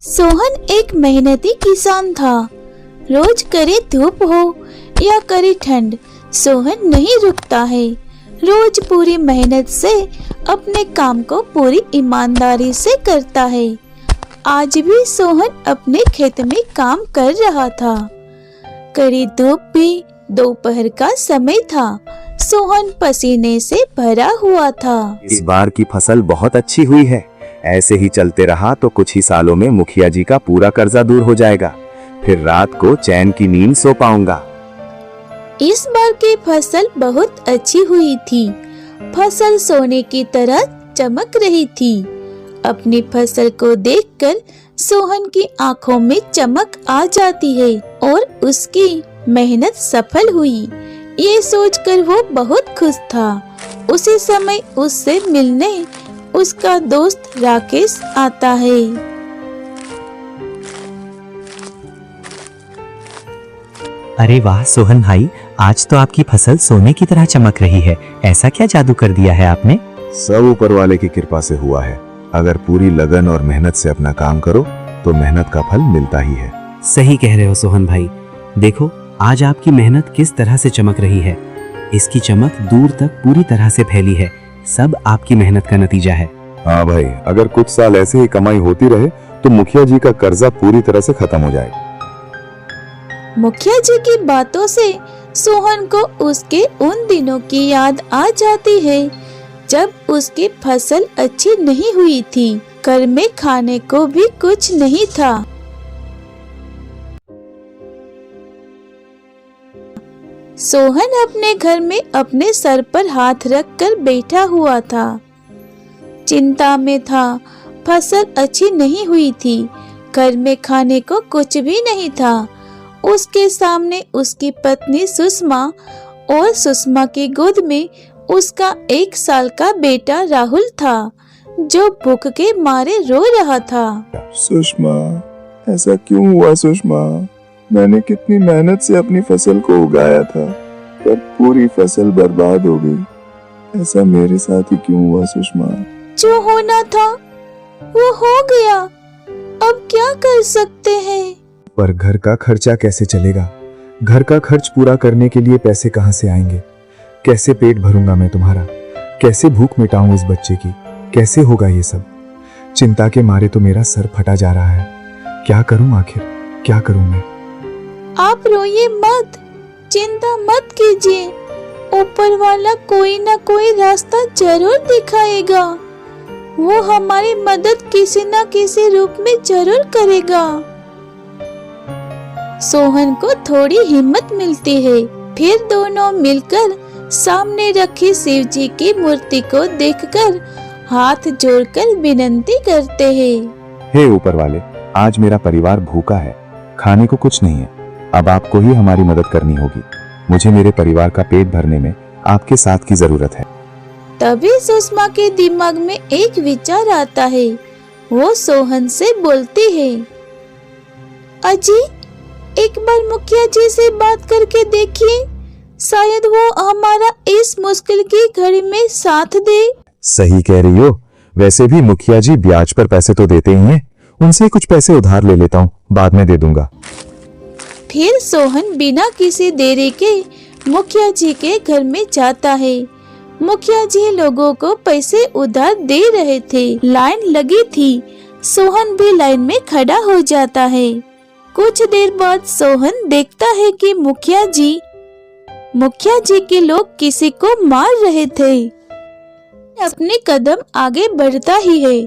सोहन एक मेहनती किसान था। रोज करे धूप हो या करे ठंड, सोहन नहीं रुकता है। रोज पूरी मेहनत से अपने काम को पूरी ईमानदारी से करता है। आज भी सोहन अपने खेत में काम कर रहा था। कड़ी धूप भी, दोपहर का समय था। सोहन पसीने से भरा हुआ था। इस बार की फसल बहुत अच्छी हुई है। ऐसे ही चलते रहा तो कुछ ही सालों में मुखिया जी का पूरा कर्जा दूर हो जाएगा। फिर रात को चैन की नींद सो पाऊंगा। इस बार की फसल बहुत अच्छी हुई थी। फसल सोने की तरह चमक रही थी। अपनी फसल को देखकर सोहन की आंखों में चमक आ जाती है और उसकी मेहनत सफल हुई। ये सोचकर वो बहुत खुश था। उसी समय उससे मिलने उसका दोस्त राकेश आता है। अरे वाह सोहन भाई, आज तो आपकी फसल सोने की तरह चमक रही है। ऐसा क्या जादू कर दिया है आपने? सब ऊपर वाले की कृपा से हुआ है। अगर पूरी लगन और मेहनत से अपना काम करो तो मेहनत का फल मिलता ही है। सही कह रहे हो सोहन भाई। देखो आज आपकी मेहनत किस तरह से चमक रही है। इसकी चमक दूर तक पूरी तरह से फैली है। सब आपकी मेहनत का नतीजा है। हाँ भाई, अगर कुछ साल ऐसे ही कमाई होती रहे तो मुखिया जी का कर्जा पूरी तरह से खत्म हो जाएगा। मुखिया जी की बातों से सोहन को उसके उन दिनों की याद आ जाती है जब उसकी फसल अच्छी नहीं हुई थी। घर में खाने को भी कुछ नहीं था। सोहन अपने घर में अपने सर पर हाथ रखकर बैठा हुआ था। चिंता में था। फसल अच्छी नहीं हुई थी। घर में खाने को कुछ भी नहीं था। उसके सामने उसकी पत्नी सुषमा और सुषमा की गोद में उसका 1 साल का बेटा राहुल था, जो भूख के मारे रो रहा था। सुषमा, ऐसा क्यों हुआ सुषमा? मैंने कितनी मेहनत से अपनी फसल को उगाया था, पर पूरी फसल बर्बाद हो गई। ऐसा मेरे साथ ही क्यों हुआ सुषमा? जो होना था वो हो गया। अब क्या कर सकते हैं? पर घर का खर्चा कैसे चलेगा? घर का खर्च पूरा करने के लिए पैसे कहाँ से आएंगे? कैसे पेट भरूंगा मैं तुम्हारा? कैसे भूख मिटाऊं इस बच्चे की? कैसे होगा ये सब? चिंता के मारे तो मेरा सर फटा जा रहा है। क्या करूं आखिर? क्या करूं मैं? आप रोइए मत, चिंता मत कीजिए। ऊपर वाला कोई ना कोई रास्ता जरूर दिखाएगा। वो हमारी मदद किसी न किसी रूप में जरूर करेगा। सोहन को थोड़ी हिम्मत मिलती है। फिर दोनों मिलकर सामने रखी शिव जी की मूर्ति को देखकर हाथ जोड़कर विनती करते हैं। हे ऊपर वाले, आज मेरा परिवार भूखा है, खाने को कुछ नहीं है। अब आपको ही हमारी मदद करनी होगी। मुझे मेरे परिवार का पेट भरने में आपके साथ की जरूरत है। तभी सुषमा के दिमाग में एक विचार आता है। वो सोहन से बोलती है, अजी, एक बार मुखिया जी से बात करके देखिए, शायद वो हमारा इस मुश्किल की घड़ी में साथ दे। सही कह रही हो। वैसे भी मुखिया जी ब्याज पर पैसे तो देते ही हैं। उनसे कुछ पैसे उधार ले लेता हूँ, बाद में दे दूंगा। फिर सोहन बिना किसी देरी के मुखिया जी के घर में जाता है। मुखिया जी लोगों को पैसे उधार दे रहे थे। लाइन लगी थी। सोहन भी लाइन में खड़ा हो जाता है। कुछ देर बाद सोहन देखता है कि मुखिया जी के लोग किसी को मार रहे थे। अपने कदम आगे बढ़ता ही है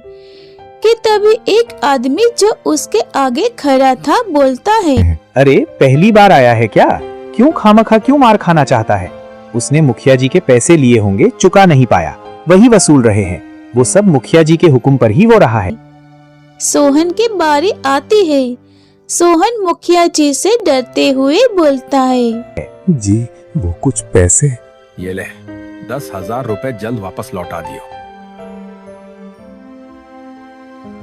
कि तभी एक आदमी जो उसके आगे खड़ा था बोलता है, अरे पहली बार आया है क्या? क्यों खामखा क्यों मार खाना चाहता है? उसने मुखिया जी के पैसे लिए होंगे, चुका नहीं पाया, वही वसूल रहे हैं। वो सब मुखिया जी के हुक्म पर ही हो रहा है। सोहन की बारी आती है। सोहन मुखिया जी से डरते हुए बोलता है, जी, वो कुछ पैसे। ये ले, 10,000 रुपए जल्द वापस लौटा दियो।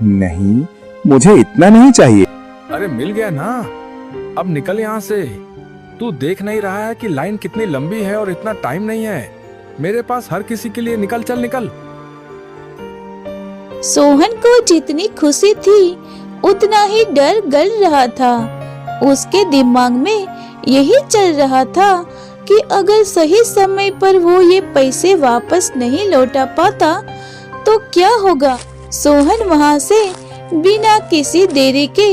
नहीं, मुझे इतना नहीं चाहिए। अरे मिल गया ना, अब निकल यहाँ से। तू देख नहीं रहा है कि लाइन कितनी लंबी है और इतना टाइम नहीं है मेरे पास हर किसी के लिए। निकल, चल निकल। सोहन को जितनी खुशी थी उतना ही डर गल रहा था। उसके दिमाग में यही चल रहा था कि अगर सही समय पर वो ये पैसे वापस नहीं लौटा पाता तो क्या होगा। सोहन वहाँ से बिना किसी देरी के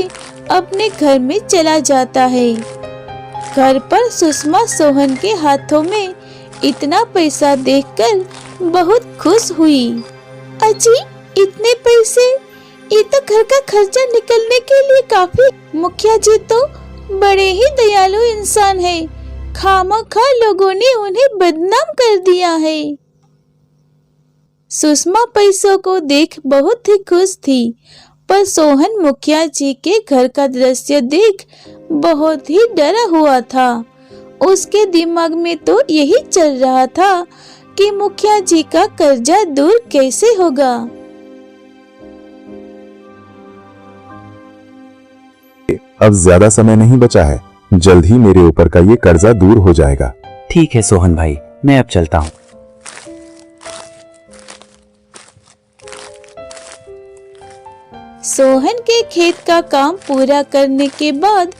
अपने घर में चला जाता है। घर पर सुषमा सोहन के हाथों में इतना पैसा देखकर बहुत खुश हुई। अजी, इतने पैसे, ये तो घर का खर्चा निकलने के लिए काफी। मुखिया जी तो बड़े ही दयालु इंसान है, खामखा लोगों ने उन्हें बदनाम कर दिया है। सुषमा पैसों को देख बहुत ही खुश थी, पर सोहन मुखिया जी के घर का दृश्य देख बहुत ही डरा हुआ था। उसके दिमाग में तो यही चल रहा था कि मुखिया जी का कर्जा दूर कैसे होगा। अब ज्यादा समय नहीं बचा है, जल्द ही मेरे ऊपर का ये कर्जा दूर हो जाएगा। ठीक है सोहन भाई, मैं अब चलता हूँ। सोहन के खेत का काम पूरा करने के बाद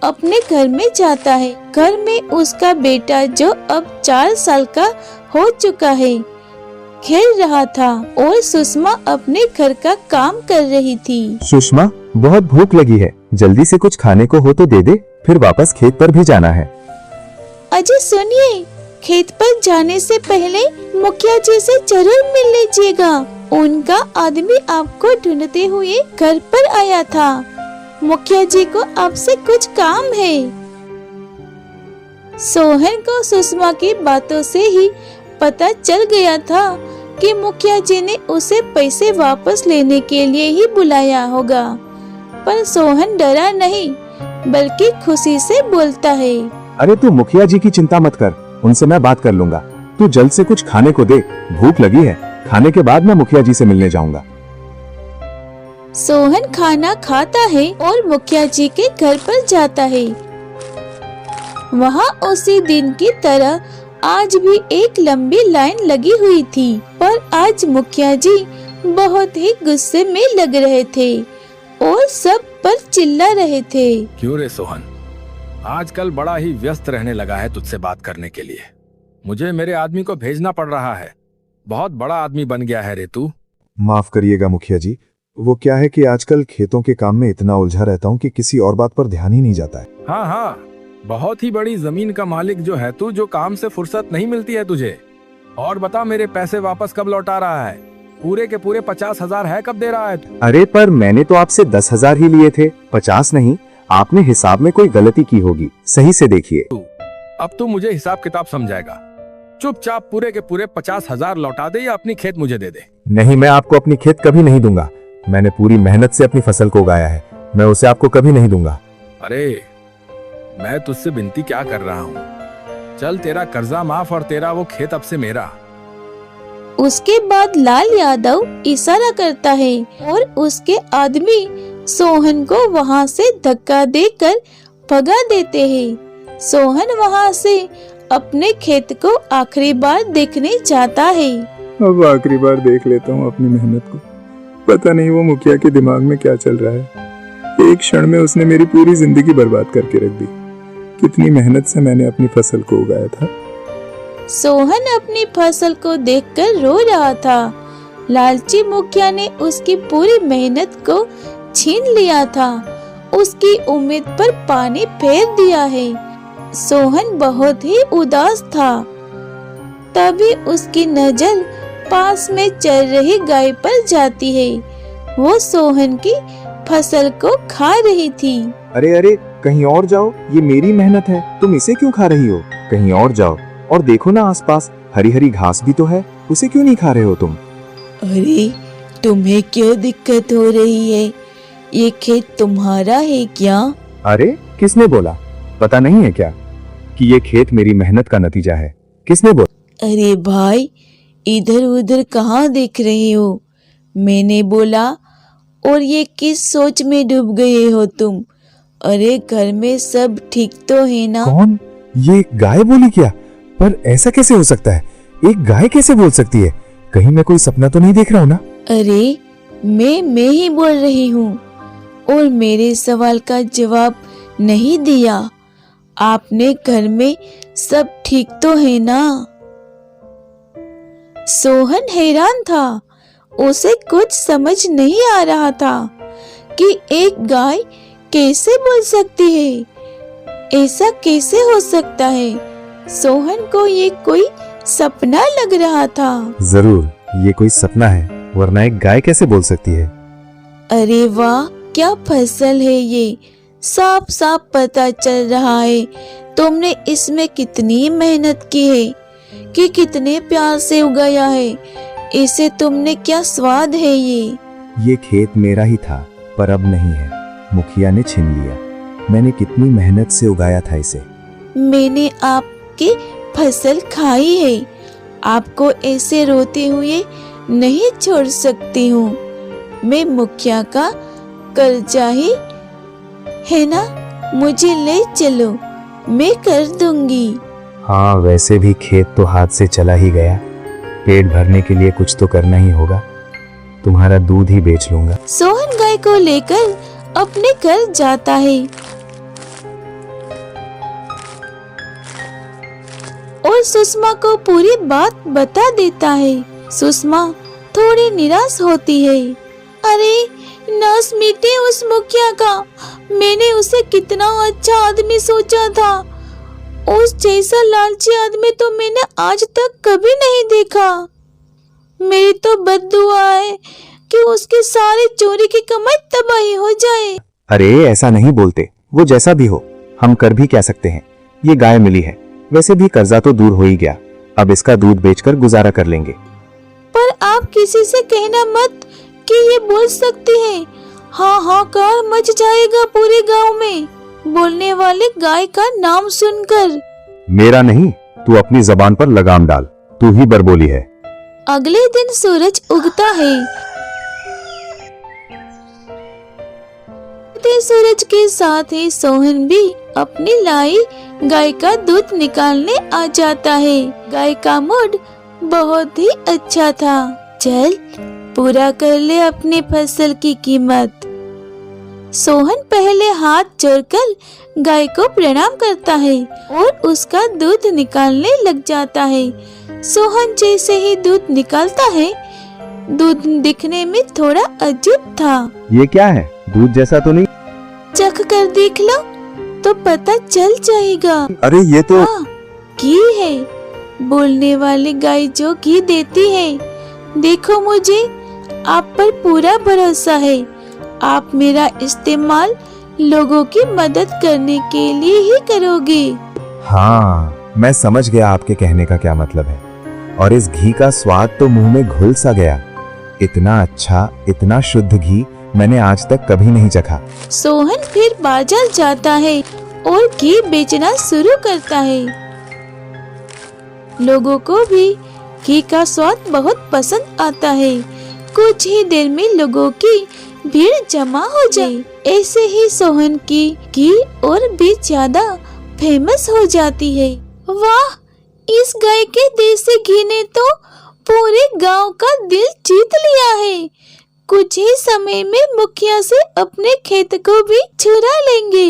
अपने घर में जाता है। घर में उसका बेटा जो अब 4 साल का हो चुका है खेल रहा था और सुषमा अपने घर का काम कर रही थी। सुषमा, बहुत भूख लगी है, जल्दी से कुछ खाने को हो तो दे दे, फिर वापस खेत पर भी जाना है। अजय सुनिए, खेत पर जाने से पहले मुखिया जी से जरूर मिल लीजिएगा। उनका आदमी आपको ढूंढते हुए घर पर आया था। मुखिया जी को आपसे कुछ काम है। सोहन को सुषमा की बातों से ही पता चल गया था कि मुखिया जी ने उसे पैसे वापस लेने के लिए ही बुलाया होगा, पर सोहन डरा नहीं बल्कि खुशी से बोलता है। अरे तू मुखिया जी की चिंता मत कर, उनसे मैं बात कर लूंगा। तू जल्द से कुछ खाने को दे, भूख लगी है। खाने के बाद मैं मुखिया जी से मिलने जाऊंगा। सोहन खाना खाता है और मुखिया जी के घर पर जाता है। वहाँ उसी दिन की तरह आज भी एक लंबी लाइन लगी हुई थी, पर आज मुखिया जी बहुत ही गुस्से में लग रहे थे और सब पर चिल्ला रहे थे। क्यों रे सोहन, आजकल बड़ा ही व्यस्त रहने लगा है तुझसे बात करने के लिए। मुझे मेरे आदमी को भेजना पड़ रहा है। बहुत बड़ा आदमी बन गया है रे तू। माफ करिएगा मुखिया जी, वो क्या है कि आजकल खेतों के काम में इतना उलझा रहता हूँ कि किसी और बात पर ध्यान ही नहीं जाता है। हाँ हाँ, बहुत ही बड़ी जमीन का मालिक जो है तू, जो काम से फुर्सत नहीं मिलती है तुझे। और बता, मेरे पैसे वापस कब लौटा रहा है? पूरे के पूरे 50,000 है, कब दे रहा है तू? अरे पर मैंने तो आपसे 10,000 ही लिए थे, 50 नहीं। आपने हिसाब में कोई गलती की होगी, सही से देखिए। अब तू मुझे हिसाब किताब समझाएगा? चुपचाप पूरे के पूरे 50,000 लौटा दे या अपनी खेत मुझे दे दे। नहीं, मैं आपको अपनी खेत कभी नहीं दूंगा। मैंने पूरी मेहनत से अपनी फसल को उगाया है, मैं उसे आपको कभी नहीं दूंगा। अरे मैं तुझसे विनती क्या कर रहा हूँ, चल तेरा कर्जा माफ और तेरा वो खेत अब से मेरा। उसके बाद लाल यादव इशारा करता है और उसके आदमी सोहन को वहाँ से धक्का देकर भगा देते हैं। सोहन वहाँ से अपने खेत को आखिरी बार देखने जाता है। अब आखिरी बार देख लेता हूँ अपनी मेहनत को। पता नहीं वो मुखिया के दिमाग में क्या चल रहा है। एक क्षण में उसने मेरी पूरी जिंदगी बर्बाद करके रख दी। कितनी मेहनत से मैंने अपनी फसल को उगाया था। सोहन अपनी फसल को देखकर रो रहा था। लालची मुखिया ने उसकी पूरी मेहनत को छीन लिया था, उसकी उम्मीद पर पानी फेर दिया है। सोहन बहुत ही उदास था। तभी उसकी नजर पास में चल रही गाय पर जाती है। वो सोहन की फसल को खा रही थी। अरे अरे, कहीं और जाओ, ये मेरी मेहनत है, तुम इसे क्यों खा रही हो? कहीं और जाओ और देखो ना, आसपास हरी हरी घास भी तो है, उसे क्यों नहीं खा रहे हो तुम? अरे तुम्हें क्यों दिक्कत हो रही है? ये खेत तुम्हारा है क्या? अरे किसने बोला? पता नहीं है क्या कि ये खेत मेरी मेहनत का नतीजा है? किसने बोला? अरे भाई, इधर उधर कहाँ देख रहे हो? मैंने बोला। और ये किस सोच में डूब गए हो तुम? अरे घर में सब ठीक तो है ना? कौन? ये गाय बोली क्या? पर ऐसा कैसे हो सकता है? एक गाय कैसे बोल सकती है? कहीं मैं कोई सपना तो नहीं देख रहा हूँ ना? अरे मैं ही बोल रही हूँ। और मेरे सवाल का जवाब नहीं दिया। आपने घर में सब ठीक तो है ना? सोहन हैरान था। उसे कुछ समझ नहीं आ रहा था कि एक गाय कैसे बोल सकती है। ऐसा कैसे हो सकता है? सोहन को ये कोई सपना लग रहा था। जरूर ये कोई सपना है, वरना एक गाय कैसे बोल सकती है? अरे वाह, क्या फसल है ये! साफ साफ पता चल रहा है तुमने इसमें कितनी मेहनत की है कि कितने प्यार से उगाया है। इसे तुमने क्या स्वाद है ये खेत मेरा ही था, पर अब नहीं है, मुखिया ने छीन लिया। मैंने कितनी मेहनत से उगाया था इसे। मैंने आपकी फसल खाई है। आपको ऐसे रोते हुए नहीं छोड़ सकती हूँ। मैं मुखिया का कर्जा ही है ना, मुझे ले चलो, मैं कर दूंगी। हाँ, वैसे भी खेत तो हाथ से चला ही गया। पेट भरने के लिए कुछ तो करना ही होगा। तुम्हारा दूध ही बेच लूंगा। सोहन गाय को लेकर अपने घर जाता है और सुषमा को पूरी बात बता देता है। सुषमा थोड़ी निराश होती है। अरे नाश मिटे उस मुखिया का। मैंने उसे कितना अच्छा आदमी सोचा था। उस जैसा लालची आदमी तो मैंने आज तक कभी नहीं देखा। मेरी तो बद्दुआ है कि उसकी सारी चोरी की कमाई तबाही हो जाए। अरे ऐसा नहीं बोलते, वो जैसा भी हो, हम कर भी क्या सकते हैं। ये गाय मिली है, वैसे भी कर्जा तो दूर हो ही गया। अब इसका दूध बेचकर गुजारा कर लेंगे। पर आप किसी से कहना मत कि ये बोल सकती है। हाहाकार मच जाएगा पूरे गांव में बोलने वाले गाय का नाम सुनकर। मेरा नहीं, तू अपनी जबान पर लगाम डाल, तू ही बरबोली है। अगले दिन सूरज उगता है। सूरज के साथ ही सोहन भी अपनी लाई गाय का दूध निकालने आ जाता है। गाय का मूड बहुत ही अच्छा था। चल पूरा कर ले अपनी फसल की कीमत। सोहन पहले हाथ जोड़कर गाय को प्रणाम करता है और उसका दूध निकालने लग जाता है। सोहन जैसे ही दूध निकालता है, दूध दिखने में थोड़ा अजीब था। ये क्या है? दूध जैसा तो नहीं? चख कर देख लो तो पता चल जाएगा। अरे ये तो हाँ, घी है। बोलने वाली गाय जो घी देती है। देखो, मुझे आप पर पूरा भरोसा है। आप मेरा इस्तेमाल लोगों की मदद करने के लिए ही करोगे। हाँ, मैं समझ गया आपके कहने का क्या मतलब है। और इस घी का स्वाद तो मुंह में घुल सा गया। इतना अच्छा, इतना शुद्ध घी मैंने आज तक कभी नहीं चखा। सोहन फिर बाजार जाता है और घी बेचना शुरू करता है। लोगों को भी घी का स्वाद बहुत पसंद आता है। कुछ ही देर में लोगों की भीड़ जमा हो जाए। ऐसे ही सोहन की घी और भी ज्यादा फेमस हो जाती है। वाह, इस गाय के देसी घी ने तो पूरे गांव का दिल जीत लिया है। कुछ ही समय में मुखिया से अपने खेत को भी चुरा लेंगे।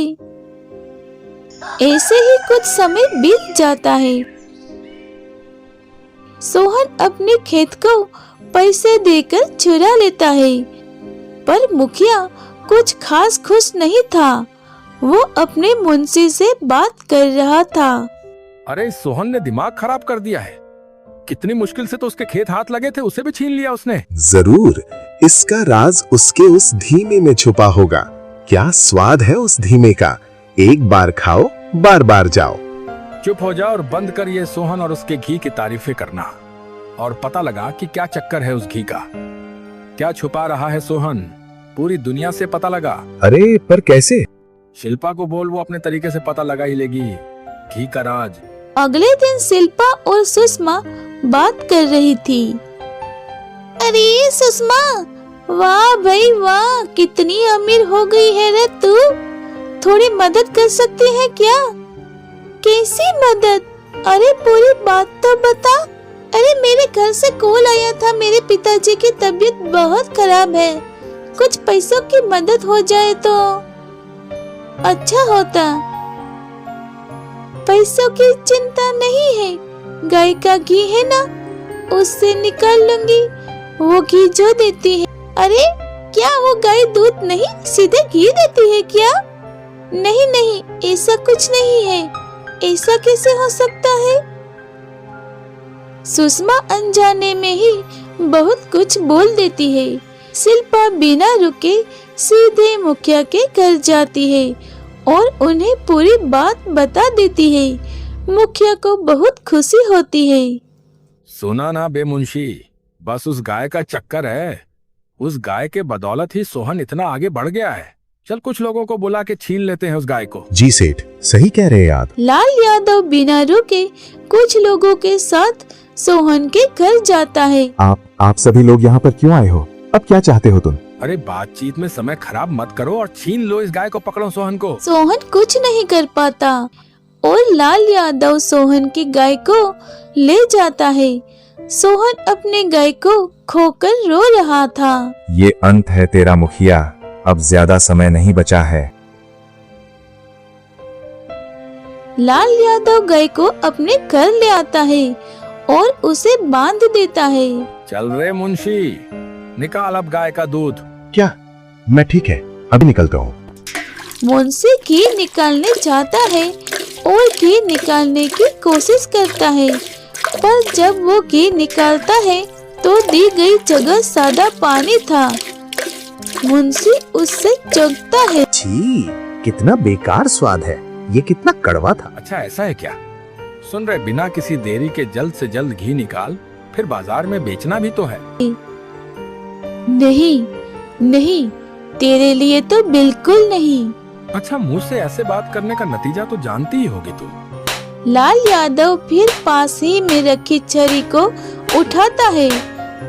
ऐसे ही कुछ समय बीत जाता है। सोहन अपने खेत को पैसे देकर चुरा लेता है, पर मुखिया कुछ खास खुश नहीं था। वो अपने मुंशी से बात कर रहा था। अरे सोहन ने दिमाग खराब कर दिया है। कितनी मुश्किल से तो उसके खेत हाथ लगे थे, उसे भी छीन लिया उसने। जरूर इसका राज उसके उस धीमे में छुपा होगा। क्या स्वाद है उस धीमे का, एक बार खाओ बार बार जाओ। चुप हो जाओ और बंद कर ये सोहन और उसके घी की तारीफें करना, और पता लगा कि क्या चक्कर है उस घी का। क्या छुपा रहा है सोहन, पूरी दुनिया से पता लगा। अरे पर कैसे? शिल्पा को बोल, वो अपने तरीके से पता लगा ही लेगी घी का राज। अगले दिन शिल्पा और सुषमा बात कर रही थी। अरे सुषमा, वाह भाई वाह, कितनी अमीर हो गई है रे तू। थोड़ी मदद कर सकती है क्या? कैसी मदद? अरे पूरी बात तो बता। अरे मेरे घर से कॉल आया था, मेरे पिताजी की तबीयत बहुत खराब है, कुछ पैसों की मदद हो जाए तो अच्छा होता। पैसों की चिंता नहीं है, गाय का घी है ना, उससे निकाल लूंगी। वो घी जो देती है। अरे क्या वो गाय दूध नहीं सीधे घी देती है क्या? नहीं नहीं, ऐसा कुछ नहीं है। ऐसा कैसे हो सकता है? सुषमा अनजाने में ही बहुत कुछ बोल देती है। शिल्पा बिना रुके सीधे मुखिया के घर जाती है और उन्हें पूरी बात बता देती है। मुखिया को बहुत खुशी होती है। सुना ना बेमुंशी, बस उस गाय का चक्कर है। उस गाय के बदौलत ही सोहन इतना आगे बढ़ गया है। चल कुछ लोगों को बुला के छीन लेते हैं उस गाय को। जी सेठ, सही कह रहे हैं आप। लाल यादव बिना रुके कुछ लोगों के साथ सोहन के घर जाता है। आप सभी लोग यहाँ पर क्यों आए हो? अब क्या चाहते हो तुम? अरे बातचीत में समय खराब मत करो और छीन लो इस गाय को। पकड़ो सोहन को। सोहन कुछ नहीं कर पाता और लाल यादव सोहन की गाय को ले जाता है। सोहन अपने गाय को खोकर रो रहा था। ये अंत है तेरा मुखिया, अब ज्यादा समय नहीं बचा है। लाल यादव गाय को अपने घर ले आता है और उसे बांध देता है। चल रे मुंशी, निकाल अब गाय का दूध। क्या? मैं ठीक है, अभी निकलता हूँ। मुंशी घी निकालने जाता है और घी निकालने की कोशिश करता है, पर जब वो घी निकालता है तो दी गई जगह सादा पानी था। मुंशी उससे चौंकता है। छी, कितना बेकार स्वाद है। ये कितना कड़वा था। अच्छा ऐसा है क्या? सुन रहे, बिना किसी देरी के जल्द से जल्द घी निकाल, फिर बाजार में बेचना भी तो है। नहीं नहीं, तेरे लिए तो बिल्कुल नहीं। अच्छा, मुझ से ऐसे बात करने का नतीजा तो जानती ही होगी तू। लाल यादव फिर पास ही में रखी छड़ी को उठाता है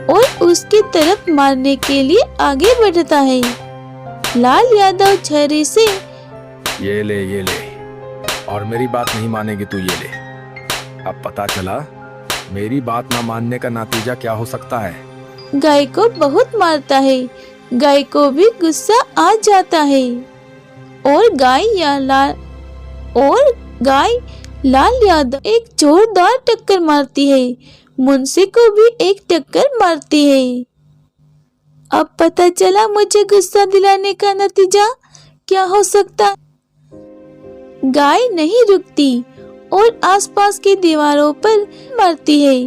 और उसकी तरफ मारने के लिए आगे बढ़ता है। लाल यादव छड़ी से ये ले, और मेरी बात नहीं मानेगी तू, ये ले। अब पता चला मेरी बात ना मानने का नतीजा क्या हो सकता है। गाय को बहुत मारता है। गाय को भी गुस्सा आ जाता है और गाय लाल यादव एक जोरदार टक्कर मारती है। मुंशी को भी एक टक्कर मारती है। अब पता चला मुझे गुस्सा दिलाने का नतीजा क्या हो सकता। गाय नहीं रुकती और आसपास की दीवारों पर मारती है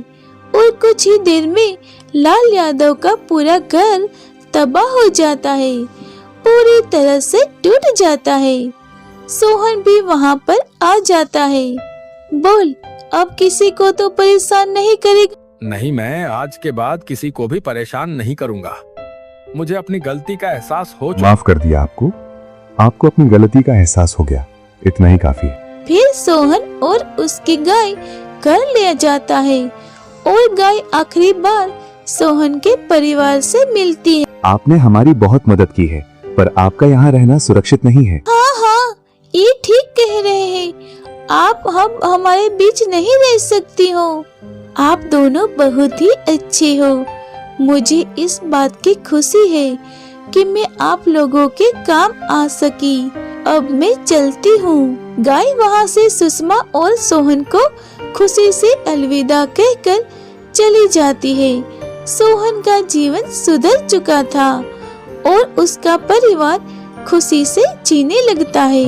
और कुछ ही देर में लाल यादव का पूरा घर तबाह हो जाता है, पूरी तरह से टूट जाता है। सोहन भी वहाँ पर आ जाता है। बोल, अब किसी को तो परेशान नहीं करेगा? नहीं, मैं आज के बाद किसी को भी परेशान नहीं करूँगा। मुझे अपनी गलती का एहसास हो चुका। माफ कर दिया आपको अपनी गलती का एहसास हो गया, इतना ही काफी है। फिर सोहन और उसकी गाय घर ले जाता है और गाय आखिरी बार सोहन के परिवार से मिलती है। आपने हमारी बहुत मदद की है, पर आपका यहाँ रहना सुरक्षित नहीं है। हाँ, ये ठीक कह रहे हैं आप। हम हमारे बीच नहीं रह सकती हो। आप दोनों बहुत ही अच्छे हो। मुझे इस बात की खुशी है कि मैं आप लोगों के काम आ सकी। अब मैं चलती हूँ। गाय वहाँ से सुषमा और सोहन को खुशी से अलविदा कहकर चली जाती है। सोहन का जीवन सुधर चुका था और उसका परिवार खुशी से जीने लगता है।